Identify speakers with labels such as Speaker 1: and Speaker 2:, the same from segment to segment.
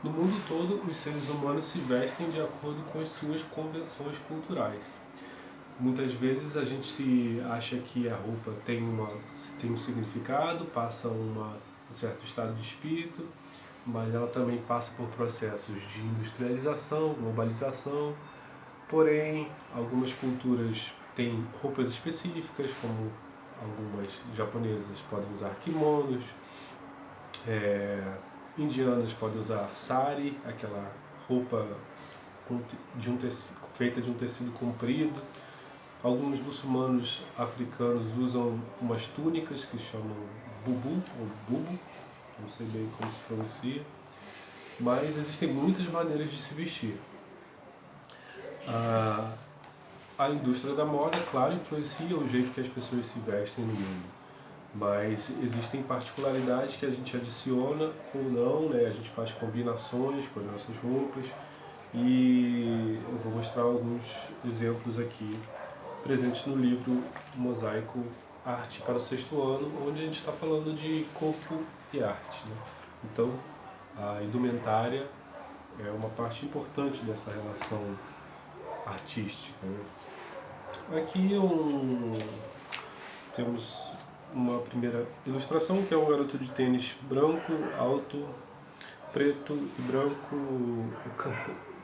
Speaker 1: No mundo todo, os seres humanos se vestem de acordo com as suas convenções culturais. Muitas vezes a gente se acha que a roupa tem um significado, passa um certo estado de espírito, mas ela também passa por processos de industrialização, globalização. Porém, algumas culturas têm roupas específicas, como algumas japonesas podem usar kimonos, indianas podem usar sari, aquela roupa feita de um tecido comprido. Alguns muçulmanos africanos usam umas túnicas que chamam bubu ou bubu, não sei bem como se pronuncia, mas existem muitas maneiras de se vestir. A indústria da moda, claro, influencia o jeito que as pessoas se vestem no mundo, mas existem particularidades que a gente adiciona ou não, né? A gente faz combinações com as nossas roupas e eu vou mostrar alguns exemplos aqui presentes no livro Mosaico Arte para o Sexto Ano, onde a gente está falando de corpo e arte, né? Então, a indumentária é uma parte importante dessa relação artística, né? Aqui temos uma primeira ilustração, que é um garoto de tênis branco, alto, preto e branco,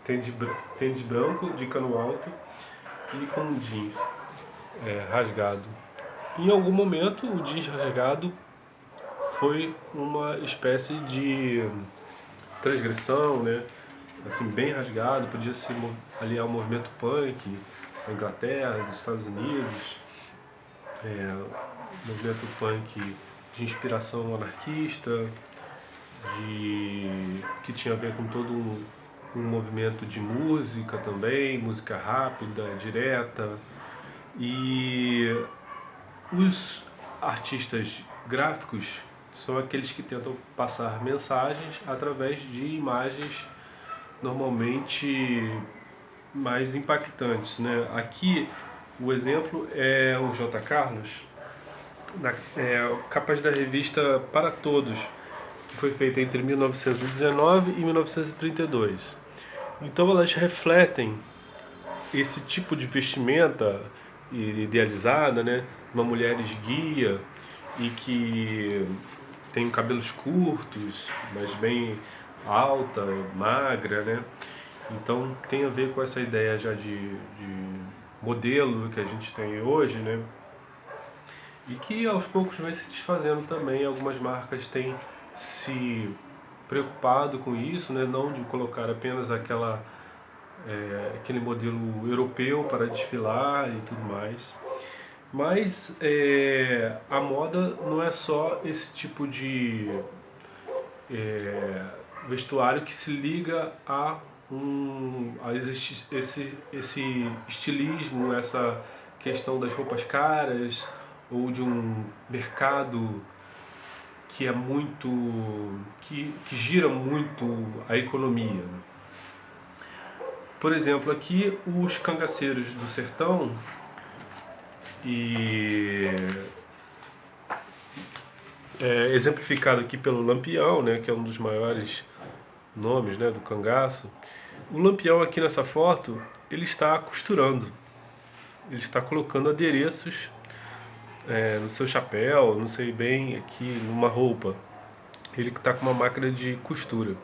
Speaker 1: tênis branco de cano alto e com jeans rasgado. Em algum momento, o jeans rasgado foi uma espécie de transgressão, né? Assim, bem rasgado, podia se aliar ao movimento punk da Inglaterra, dos Estados Unidos, movimento punk de inspiração anarquista, que tinha a ver com todo um movimento de música também, música rápida, direta. E os artistas gráficos são aqueles que tentam passar mensagens através de imagens normalmente mais impactantes, né? Aqui o exemplo é o J. Carlos, capaz da revista Para Todos, que foi feita entre 1919 e 1932. Então elas refletem esse tipo de vestimenta idealizada, né? Uma mulher esguia e que tem cabelos curtos, mas bem alta, magra, né? Então tem a ver com essa ideia já de modelo que a gente tem hoje, né? E que aos poucos vem se desfazendo também. Algumas marcas têm se preocupado com isso, né? Não de colocar apenas aquele modelo europeu para desfilar e tudo mais. Mas a moda não é só esse tipo de vestuário que se liga a existir esse estilismo, essa questão das roupas caras ou de um mercado que é muito que gira muito a economia. Por exemplo, aqui os cangaceiros do sertão exemplificado aqui pelo Lampião, né, que é um dos maiores nomes, né, do cangaço. O Lampião aqui nessa foto, ele está costurando, ele está colocando adereços no seu chapéu, não sei bem, aqui numa roupa. Ele está com uma máquina de costura.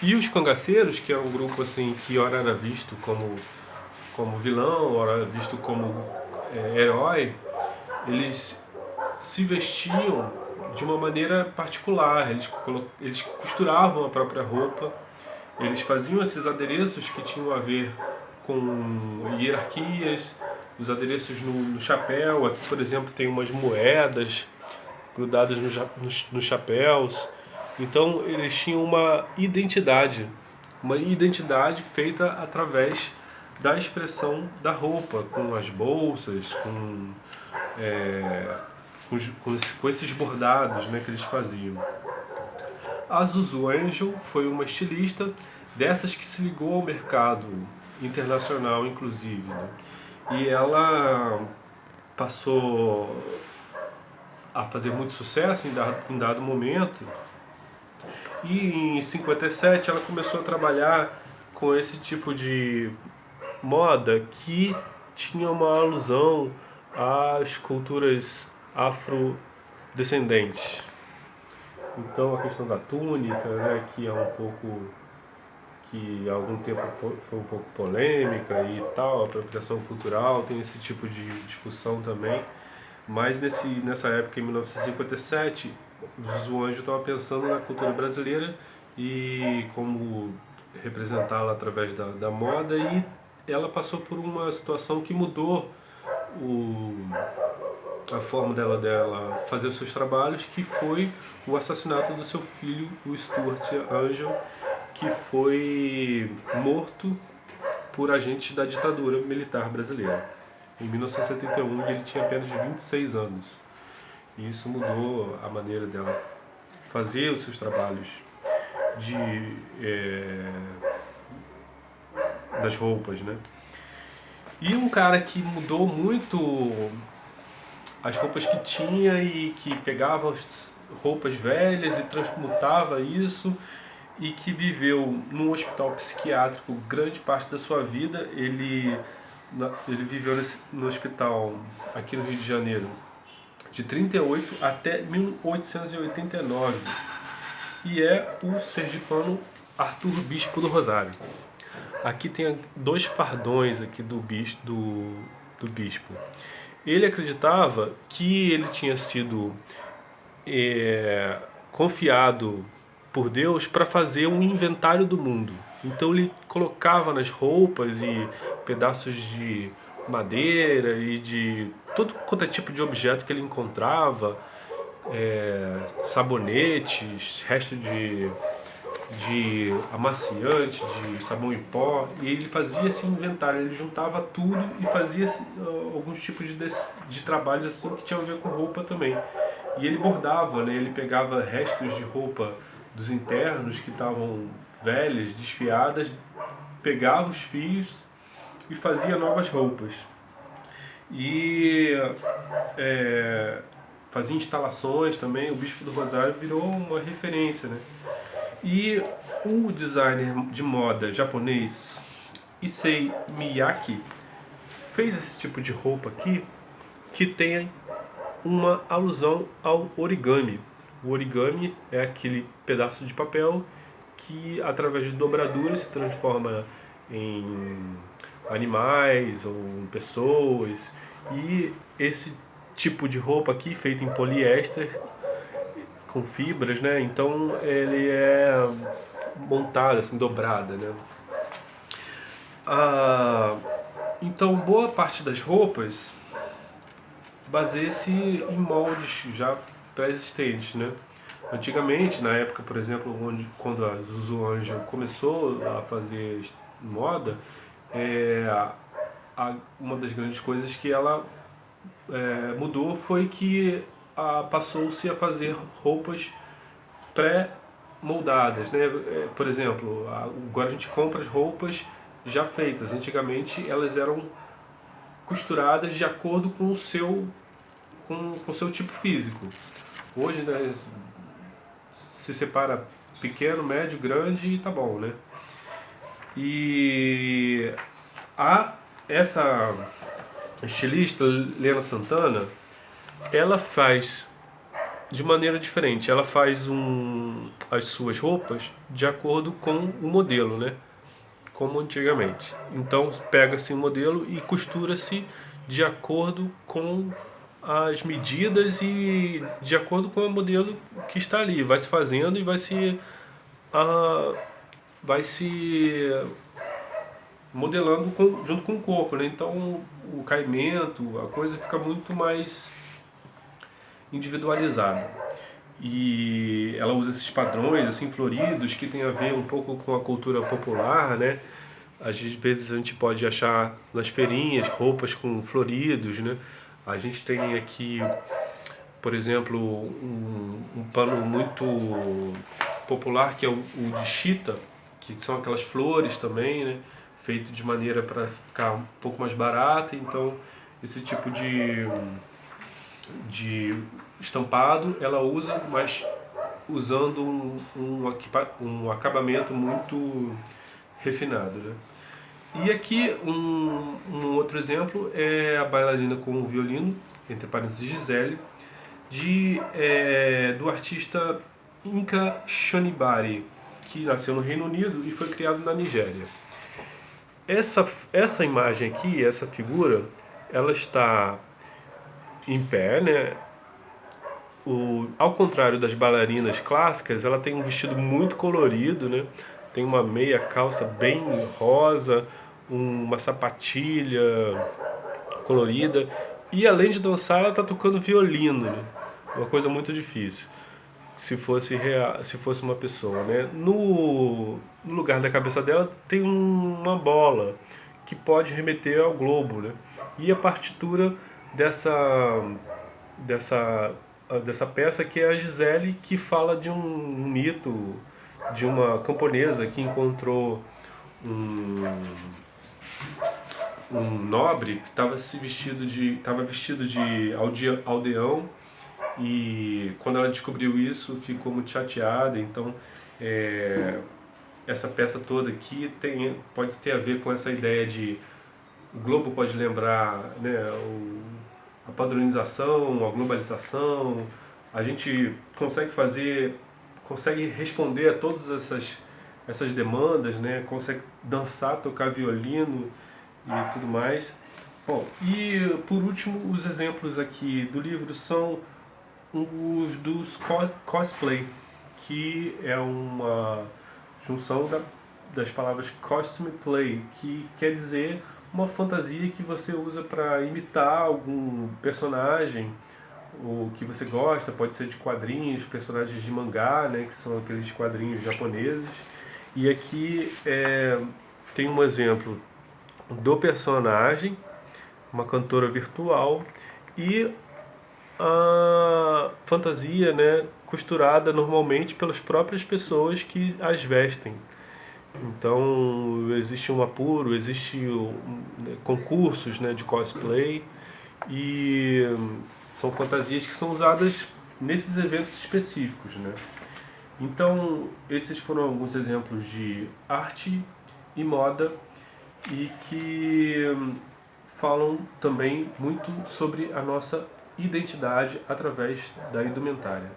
Speaker 1: E os cangaceiros, que é um grupo assim que ora era visto como vilão, ora era visto como herói, eles se vestiam de uma maneira particular. Eles costuravam a própria roupa, eles faziam esses adereços que tinham a ver com hierarquias, os adereços no chapéu. Aqui, por exemplo, tem umas moedas grudadas nos chapéus. Então, eles tinham uma identidade feita através da expressão da roupa, com as bolsas, com esses bordados, né, que eles faziam. A Zuzu Angel foi uma estilista dessas que se ligou ao mercado internacional, inclusive, né? E ela passou a fazer muito sucesso em dado momento E em 57 ela começou a trabalhar com esse tipo de moda que tinha uma alusão às culturas afrodescendentes. Então a questão da túnica, né, que é um pouco, que há algum tempo foi um pouco polêmica e tal, a apropriação cultural, tem esse tipo de discussão também. Mas nessa época, em 1957, o Zuzu Anjo estava pensando na cultura brasileira e como representá-la através da moda, e ela passou por uma situação que mudou o, a forma dela fazer os seus trabalhos, que foi o assassinato do seu filho, o Stuart Angel, que foi morto por agentes da ditadura militar brasileira em 1971, e ele tinha apenas 26 anos. E isso mudou a maneira dela fazer os seus trabalhos de, das roupas, né? E um cara que mudou muito as roupas que tinha e que pegava as roupas velhas e transmutava isso, e que viveu num hospital psiquiátrico grande parte da sua vida. Ele viveu no hospital aqui no Rio de Janeiro de 38 até 1889, e é o sergipano Arthur Bispo do Rosário. Aqui tem dois fardões aqui do bispo. Ele acreditava que ele tinha sido confiado por Deus para fazer um inventário do mundo. Então ele colocava nas roupas e pedaços de madeira e de todo quanto é tipo de objeto que ele encontrava, sabonetes, resto de amaciante, de sabão em pó, e ele fazia esse inventário, ele juntava tudo e fazia alguns tipos de trabalhos assim que tinham a ver com roupa também. E ele bordava, né? Ele pegava restos de roupa dos internos que estavam velhas, desfiadas, pegava os fios e fazia novas roupas. E fazia instalações também. O Bispo do Rosário virou uma referência, né? E o designer de moda japonês Issei Miyake fez esse tipo de roupa aqui, que tem uma alusão ao origami. O origami é aquele pedaço de papel que, através de dobraduras, se transforma em animais ou em pessoas. E esse tipo de roupa aqui, feito em poliéster, com fibras, né? Então ele é montado, assim, dobrada, né? Então boa parte das roupas baseia-se em moldes já pré-existentes, né? Antigamente, na época, por exemplo, quando a Zuzu Angel começou a fazer moda, uma das grandes coisas que ela mudou foi que passou-se a fazer roupas pré-moldadas, né? Por exemplo, agora a gente compra as roupas já feitas. Antigamente elas eram costuradas de acordo com o seu tipo físico. Hoje, né, se separa pequeno, médio, grande e tá bom, né? E essa estilista, Lena Santana, ela faz de maneira diferente. Ela faz as suas roupas de acordo com o modelo, né? Como antigamente. Então pega-se um modelo e costura-se de acordo com as medidas e de acordo com o modelo que está ali. Vai se fazendo e vai se modelando junto com o corpo, né? Então o caimento, a coisa fica muito mais individualizada. E ela usa esses padrões assim floridos que tem a ver um pouco com a cultura popular, né? Às vezes a gente pode achar nas feirinhas roupas com floridos, né? A gente tem aqui, por exemplo, um pano muito popular que é o de chita, que são aquelas flores também, né? Feito de maneira para ficar um pouco mais barato. Então esse tipo de estampado ela usa, mas usando um acabamento muito refinado, né? E aqui um outro exemplo é a bailarina com o violino, entre parênteses Gisele, do artista Inka Shonibari, que nasceu no Reino Unido e foi criado na Nigéria. Essa imagem aqui, essa figura, ela está em pé, né? Ao contrário das bailarinas clássicas, ela tem um vestido muito colorido, né? Tem uma meia calça bem rosa, uma sapatilha colorida, e além de dançar, ela está tocando violino, né? Uma coisa muito difícil. Se fosse uma pessoa, né? No lugar da cabeça dela tem uma bola que pode remeter ao globo, né? E a partitura dessa dessa dessa peça, que é a Gisele, que fala de um mito de uma camponesa que encontrou um, um nobre que estava vestido de aldeão, e quando ela descobriu isso ficou muito chateada. Então é, essa peça toda aqui pode ter a ver com essa ideia de o globo pode lembrar, né, a padronização, a globalização. A gente consegue responder a todas essas demandas, né? Consegue dançar, tocar violino e tudo mais. Bom, e por último, os exemplos aqui do livro são os dos cosplay, que é uma junção das palavras costume play, que quer dizer uma fantasia que você usa para imitar algum personagem o que você gosta. Pode ser de quadrinhos, personagens de mangá, né, que são aqueles quadrinhos japoneses. E aqui tem um exemplo do personagem, uma cantora virtual, e a fantasia, né, costurada normalmente pelas próprias pessoas que as vestem. Então existe um apuro, concursos, né, de cosplay, e são fantasias que são usadas nesses eventos específicos, né? Então esses foram alguns exemplos de arte e moda, e que falam também muito sobre a nossa identidade através da indumentária.